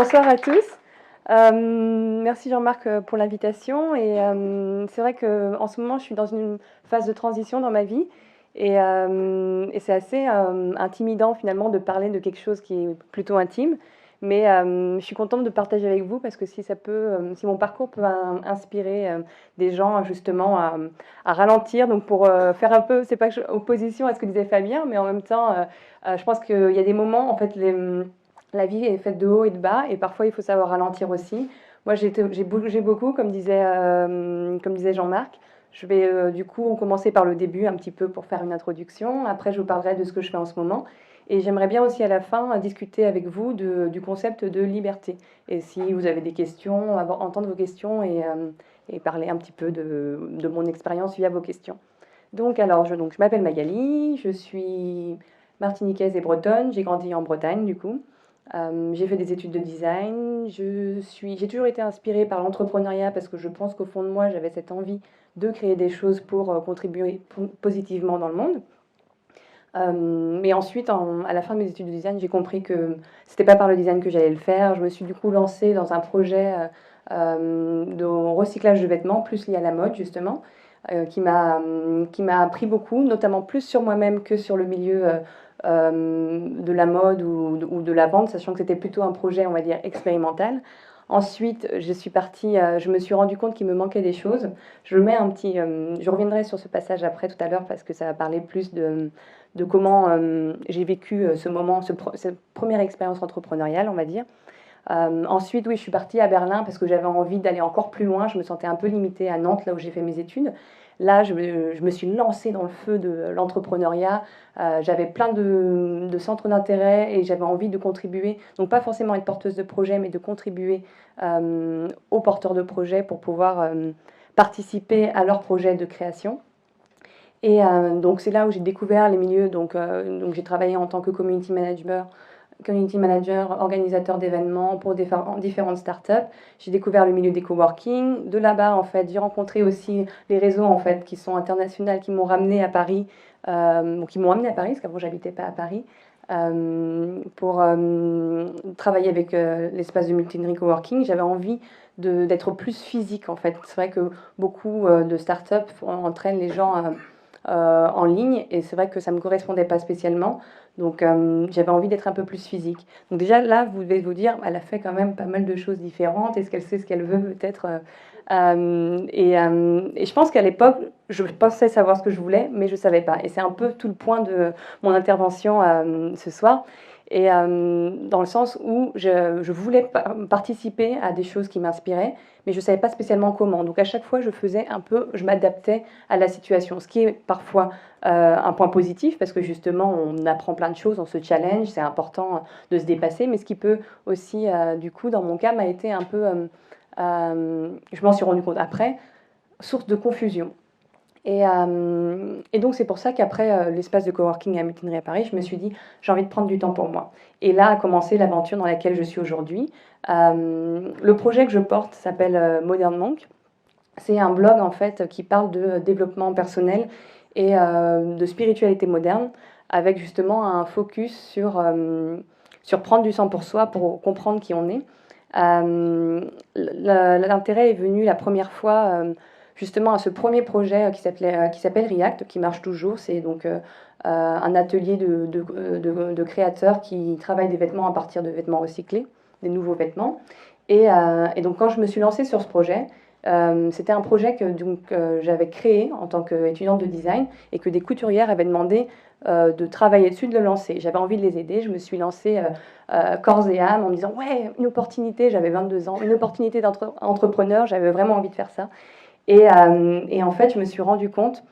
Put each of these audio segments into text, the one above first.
Bonsoir à tous. Merci Jean-Marc pour l'invitation. Et c'est vrai qu'en ce moment, je suis dans une phase de transition dans ma vie. Et c'est assez intimidant finalement de parler de quelque chose qui est plutôt intime. Mais je suis contente de partager avec vous parce que si ça peut, si mon parcours peut inspirer des gens justement à ralentir, donc pour faire un peu, c'est pas opposition à ce que disait Fabien, mais en même temps, je pense qu'il y a des moments, en fait, la vie est faite de haut et de bas, et parfois il faut savoir ralentir aussi. Moi, j'ai beaucoup, comme disait Jean-Marc. Je vais du coup commencer par le début un petit peu pour faire une introduction. Après, je vous parlerai de ce que je fais en ce moment. Et j'aimerais bien aussi à la fin discuter avec vous du concept de liberté. Et si vous avez des questions, entendre vos questions et parler un petit peu de mon expérience via vos questions. Donc, je m'appelle Magali, je suis martiniquaise et bretonne. J'ai grandi en Bretagne du coup. J'ai fait des études de design. J'ai toujours été inspirée par l'entrepreneuriat parce que je pense qu'au fond de moi, j'avais cette envie de créer des choses pour contribuer positivement dans le monde. Mais ensuite, à la fin de mes études de design, j'ai compris que c'était pas par le design que j'allais le faire. Je me suis du coup lancée dans un projet de recyclage de vêtements, plus lié à la mode justement, qui m'a appris beaucoup, notamment plus sur moi-même que sur le milieu de la mode ou de la vente, sachant que c'était plutôt un projet, on va dire, expérimental. Ensuite, je me suis rendu compte qu'il me manquait des choses. Je reviendrai sur ce passage après tout à l'heure parce que ça va parler plus de comment j'ai vécu ce moment, cette première expérience entrepreneuriale, on va dire. Ensuite, oui, je suis partie à Berlin parce que j'avais envie d'aller encore plus loin. Je me sentais un peu limitée à Nantes, là où j'ai fait mes études. Là, je me suis lancée dans le feu de l'entrepreneuriat. J'avais plein de centres d'intérêt et j'avais envie de contribuer. Donc, pas forcément être porteuse de projet, mais de contribuer aux porteurs de projets pour pouvoir participer à leurs projets de création. Et donc, c'est là où j'ai découvert les milieux. Donc j'ai travaillé en tant que community manager, organisateur d'événements pour différentes startups. J'ai découvert le milieu des coworking. De là-bas, en fait, j'ai rencontré aussi les réseaux en fait qui sont internationaux, qui m'ont ramené à Paris, qui m'ont amené à Paris parce qu'avant j'habitais pas à Paris. Pour travailler avec l'espace de mutinerie coworking, j'avais envie d'être plus physique en fait. C'est vrai que beaucoup de startups entraînent les gens en ligne et c'est vrai que ça ne me correspondait pas spécialement. Donc j'avais envie d'être un peu plus physique. Donc déjà là, vous devez vous dire, elle a fait quand même pas mal de choses différentes. Est-ce qu'elle sait ce qu'elle veut peut-être et je pense qu'à l'époque, je pensais savoir ce que je voulais, mais je ne savais pas. Et c'est un peu tout le point de mon intervention ce soir. Et dans le sens où je voulais participer à des choses qui m'inspiraient, mais je ne savais pas spécialement comment. Donc à chaque fois, je m'adaptais à la situation, ce qui est parfois un point positif, parce que justement, on apprend plein de choses, on se challenge, c'est important de se dépasser, mais ce qui peut aussi, du coup, dans mon cas, m'a été un peu, je m'en suis rendu compte après, source de confusion. Et donc c'est pour ça qu'après l'espace de coworking à Mutinerie à Paris, je me suis dit j'ai envie de prendre du temps pour moi. Et là a commencé l'aventure dans laquelle je suis aujourd'hui. Le projet que je porte s'appelle Modern Monk. C'est un blog en fait qui parle de développement personnel et de spiritualité moderne, avec justement un focus sur prendre du temps pour soi, pour comprendre qui on est. L'intérêt est venu la première fois justement à ce premier projet qui s'appelle React, qui marche toujours. C'est donc un atelier de créateurs qui travaillent des vêtements à partir de vêtements recyclés, des nouveaux vêtements. Et donc quand je me suis lancée sur ce projet, c'était un projet que j'avais créé en tant qu'étudiante de design et que des couturières avaient demandé de travailler dessus, de le lancer. J'avais envie de les aider, je me suis lancée corps et âme en me disant ouais, une opportunité, j'avais 22 ans, une opportunité d'entrepreneur, j'avais vraiment envie de faire ça. Et en fait, je me suis rendu compte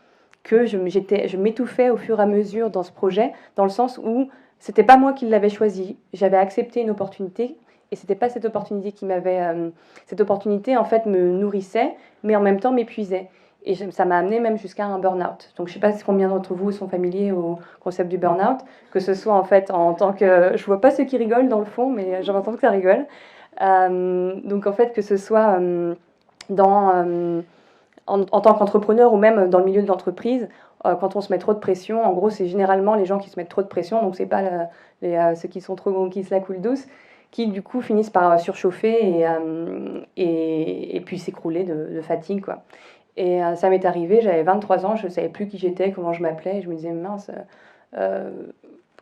que je m'étouffais au fur et à mesure dans ce projet, dans le sens où c'était pas moi qui l'avais choisi. J'avais accepté une opportunité et c'était pas cette opportunité qui m'avait. Cette opportunité en fait me nourrissait, mais en même temps m'épuisait. Et ça m'a amené même jusqu'à un burn-out. Donc je sais pas si combien d'entre vous sont familiers au concept du burn-out, que ce soit en fait en tant que. Je vois pas ceux qui rigolent dans le fond, mais j'entends que ça rigole. Donc en fait que ce soit dans en tant qu'entrepreneur ou même dans le milieu de l'entreprise, quand on se met trop de pression, en gros, c'est généralement les gens qui se mettent trop de pression, donc c'est pas ceux qui sont trop qui se la coulent douce, qui du coup finissent par surchauffer et puis s'écrouler de fatigue, quoi. Et ça m'est arrivé, j'avais 23 ans, je ne savais plus qui j'étais, comment je m'appelais, et je me disais, mince, euh,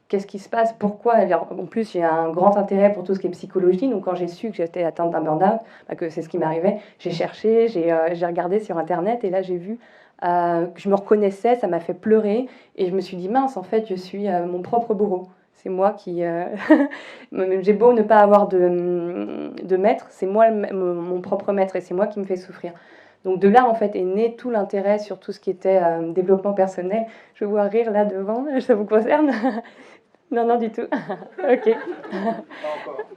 qu'est-ce qui se passe, pourquoi? Alors, en plus, j'ai un grand intérêt pour tout ce qui est psychologie, donc quand j'ai su que j'étais atteinte d'un burn-out, bah, que c'est ce qui m'arrivait, j'ai cherché, j'ai regardé sur Internet, et là j'ai vu que je me reconnaissais, ça m'a fait pleurer, et je me suis dit, mince, en fait, je suis mon propre bourreau. C'est moi qui... j'ai beau ne pas avoir de maître, c'est moi mon propre maître, et c'est moi qui me fais souffrir. Donc de là, en fait, est né tout l'intérêt sur tout ce qui était développement personnel. Je vois rire là devant, ça vous concerne? Non, non, du tout. Ok.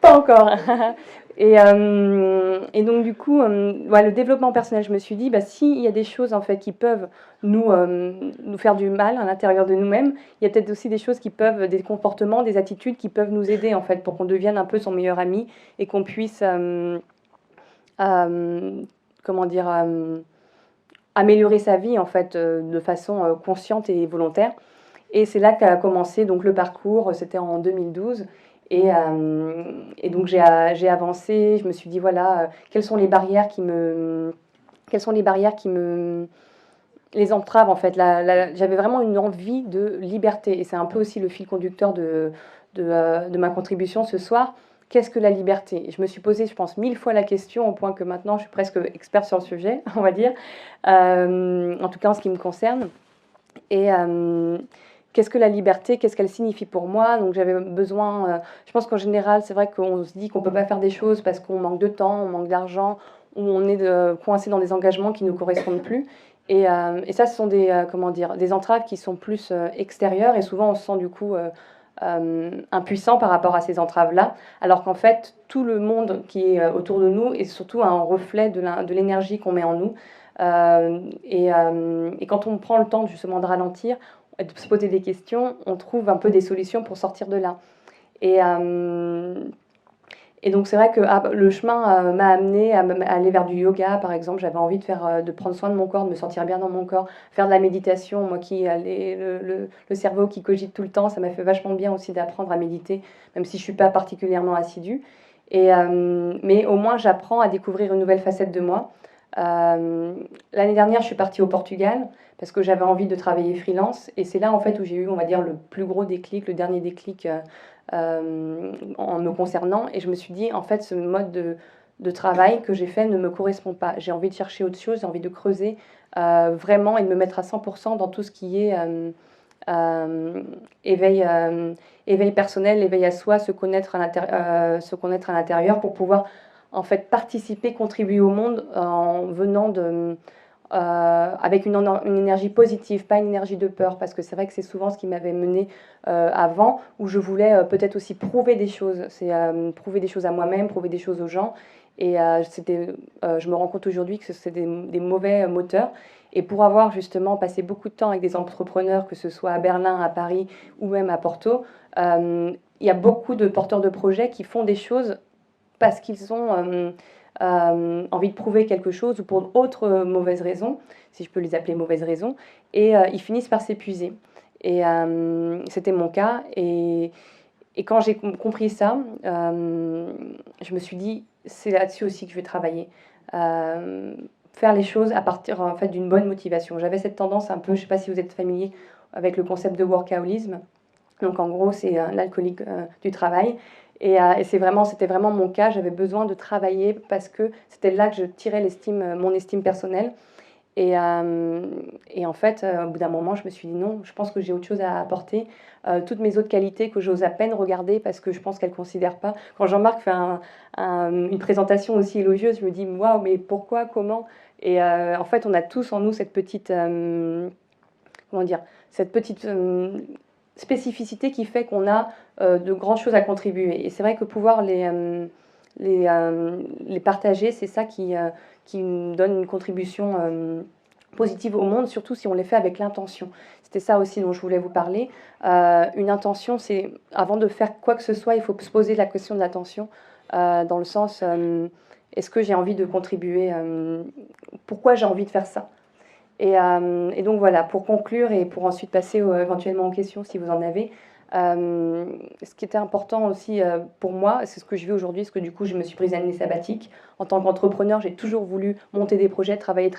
Pas encore. Et donc du coup, ouais, le développement personnel, je me suis dit, bah, s'il y a des choses en fait qui peuvent nous faire du mal à l'intérieur de nous-mêmes, il y a peut-être aussi des choses qui peuvent, des comportements, des attitudes qui peuvent nous aider en fait pour qu'on devienne un peu son meilleur ami et qu'on puisse, comment dire, améliorer sa vie en fait de façon consciente et volontaire. Et c'est là qu'a commencé donc le parcours, c'était en 2012. Et donc j'ai avancé, je me suis dit voilà, quelles sont les barrières qui me, les entravent en fait. J'avais vraiment une envie de liberté et c'est un peu aussi le fil conducteur de ma contribution ce soir. Qu'est-ce que la liberté? Je me suis posé, je pense, 1000 fois la question au point que maintenant je suis presque experte sur le sujet, on va dire, en tout cas en ce qui me concerne. Et qu'est-ce que la liberté? Qu'est-ce qu'elle signifie pour moi? Donc j'avais besoin, je pense qu'en général, c'est vrai qu'on se dit qu'on ne peut pas faire des choses parce qu'on manque de temps, on manque d'argent, ou on est coincé dans des engagements qui ne nous correspondent plus. Et ça, ce sont comment dire, des entraves qui sont plus extérieures et souvent on se sent du coup impuissant par rapport à ces entraves-là, alors qu'en fait, tout le monde qui est autour de nous est surtout un reflet de l'énergie qu'on met en nous. Et quand on prend le temps justement de ralentir, de se poser des questions, on trouve un peu des solutions pour sortir de là. Et, euh, et donc c'est vrai que le chemin m'a amené à aller vers du yoga, par exemple. J'avais envie de prendre soin de mon corps, de me sentir bien dans mon corps, faire de la méditation. Moi qui le cerveau qui cogite tout le temps, ça m'a fait vachement bien aussi d'apprendre à méditer, même si je suis pas particulièrement assidue. Mais au moins j'apprends à découvrir une nouvelle facette de moi. L'année dernière, je suis partie au Portugal parce que j'avais envie de travailler freelance. Et c'est là, en fait, où j'ai eu, on va dire, le plus gros déclic, le dernier déclic en me concernant. Et je me suis dit, en fait, ce mode de travail que j'ai fait ne me correspond pas. J'ai envie de chercher autre chose, j'ai envie de creuser vraiment et de me mettre à 100% dans tout ce qui est éveil, éveil personnel, éveil à soi, se connaître à l'intérieur pour pouvoir en fait participer, contribuer au monde en venant avec une énergie positive, pas une énergie de peur, parce que c'est vrai que c'est souvent ce qui m'avait mené avant, où je voulais peut-être aussi prouver des choses, c'est prouver des choses à moi-même, prouver des choses aux gens, et je me rends compte aujourd'hui que c'est des mauvais moteurs, et pour avoir justement passé beaucoup de temps avec des entrepreneurs, que ce soit à Berlin, à Paris ou même à Porto, il y a beaucoup de porteurs de projets qui font des choses parce qu'ils ont envie de prouver quelque chose ou pour d'autres mauvaises raisons, si je peux les appeler mauvaises raisons, et ils finissent par s'épuiser. Et c'était mon cas. Et quand j'ai compris ça, je me suis dit, c'est là-dessus aussi que je vais travailler. Faire les choses à partir en fait, d'une bonne motivation. J'avais cette tendance un peu, je ne sais pas si vous êtes familier avec le concept de workaholisme. Donc en gros, c'est l'alcoolique du travail. C'était vraiment mon cas. J'avais besoin de travailler parce que c'était là que je tirais mon estime personnelle. Et en fait, au bout d'un moment, je me suis dit non, je pense que j'ai autre chose à apporter. Toutes mes autres qualités que j'ose à peine regarder parce que je pense qu'elle ne considère pas. Quand Jean-Marc fait une présentation aussi élogieuse, je me dis waouh, mais pourquoi, comment? Et en fait, on a tous en nous cette petite, comment dire, cette petite spécificité qui fait qu'on a de grandes choses à contribuer. Et c'est vrai que pouvoir les partager, c'est ça qui nous donne une contribution positive au monde, surtout si on les fait avec l'intention. C'était ça aussi dont je voulais vous parler. Une intention, c'est avant de faire quoi que ce soit, il faut se poser la question de l'intention, dans le sens, est-ce que j'ai envie de contribuer, pourquoi j'ai envie de faire ça? Et donc voilà, pour conclure et pour ensuite passer éventuellement aux questions si vous en avez, Ce qui était important aussi pour moi, c'est ce que je vis aujourd'hui, parce que du coup, je me suis prise une année sabbatique. En tant qu'entrepreneur, j'ai toujours voulu monter des projets, travailler,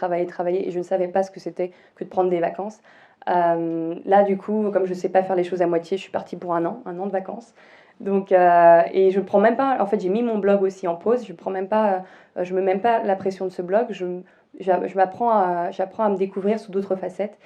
et je ne savais pas ce que c'était que de prendre des vacances. Là, du coup, comme je ne sais pas faire les choses à moitié, je suis partie pour un an de vacances. Donc, et je prends même pas, en fait, j'ai mis mon blog aussi en pause. Je prends même pas, je me mets même pas la pression de ce blog. J'apprends à me découvrir sous d'autres facettes,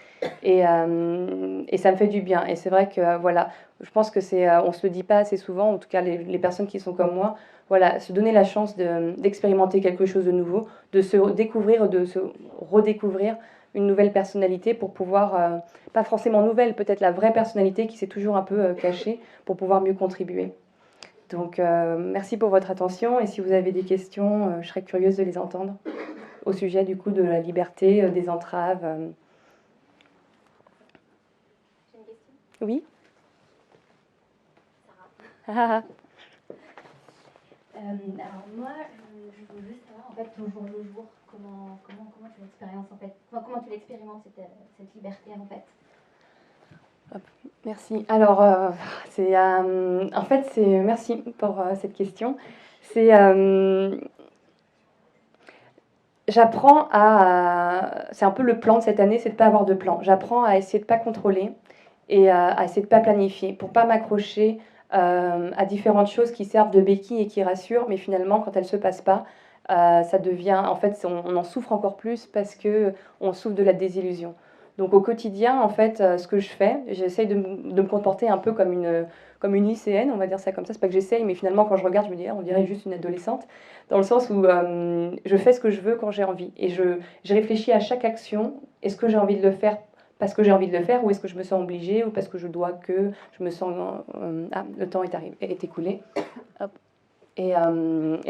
et ça me fait du bien. Et c'est vrai que voilà, je pense que on se le dit pas assez souvent, en tout cas les personnes qui sont comme moi, voilà, se donner la chance d'expérimenter quelque chose de nouveau, de se découvrir, de se redécouvrir une nouvelle personnalité pour pouvoir, pas forcément nouvelle, peut-être la vraie personnalité qui s'est toujours un peu cachée, pour pouvoir mieux contribuer. Donc merci pour votre attention, et si vous avez des questions, je serais curieuse de les entendre au sujet du coup de la liberté, des entraves. J'ai une question. Oui. Sarah. Alors moi, je veux juste savoir en fait au jour le jour comment tu l'expériences en fait, enfin, comment tu l'expérimentes cette liberté en fait. Merci. Alors, en fait, merci pour cette question. C'est, c'est un peu le plan de cette année, c'est de ne pas avoir de plan. J'apprends à essayer de ne pas contrôler et à essayer de ne pas planifier, pour ne pas m'accrocher à différentes choses qui servent de béquilles et qui rassurent, mais finalement, quand elles ne se passent pas, ça devient, en fait, on en souffre encore plus parce qu'on souffre de la désillusion. Donc au quotidien, en fait, ce que je fais, j'essaye de me comporter un peu comme une lycéenne, on va dire ça comme ça. C'est pas que j'essaye, mais finalement, quand je regarde, je me dis, on dirait juste une adolescente, dans le sens où je fais ce que je veux quand j'ai envie. Et je réfléchis à chaque action. Est-ce que j'ai envie de le faire parce que j'ai envie de le faire, ou est-ce que je me sens obligée, ou parce que je dois que je me sens... le temps est écoulé. Hop. Et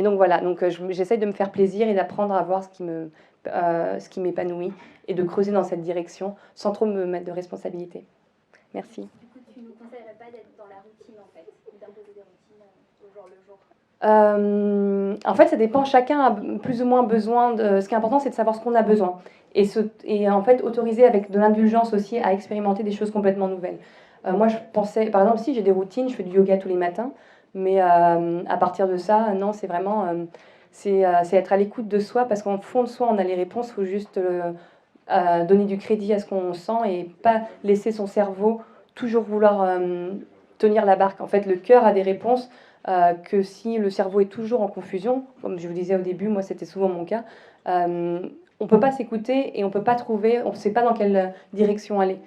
donc voilà, donc, j'essaye de me faire plaisir et d'apprendre à voir ce qui m'épanouit, et de creuser dans cette direction sans trop me mettre de responsabilité. Merci. Du coup, tu ne nous conseillerais pas d'être dans la routine en fait, d'imposer des routines au jour le jour? En fait, ça dépend. Chacun a plus ou moins besoin de... Ce qui est important, c'est de savoir ce qu'on a besoin. Et en fait, autoriser avec de l'indulgence aussi à expérimenter des choses complètement nouvelles. Moi, je pensais... Par exemple, si j'ai des routines, je fais du yoga tous les matins. Mais à partir de ça, non, c'est vraiment... c'est être à l'écoute de soi, parce qu'en fond de soi, on a les réponses. Il faut juste donner du crédit à ce qu'on sent et pas laisser son cerveau toujours vouloir tenir la barque. En fait, le cœur a des réponses que si le cerveau est toujours en confusion, comme je vous disais au début, moi c'était souvent mon cas, on ne peut pas s'écouter et on ne peut pas trouver, on ne sait pas dans quelle direction aller.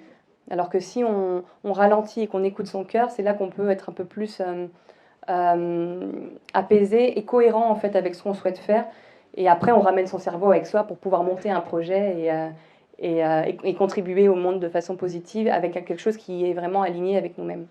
Alors que si on ralentit et qu'on écoute son cœur, c'est là qu'on peut être un peu plus apaisé et cohérent en fait avec ce qu'on souhaite faire. Et après, on ramène son cerveau avec soi pour pouvoir monter un projet et contribuer au monde de façon positive avec quelque chose qui est vraiment aligné avec nous-mêmes.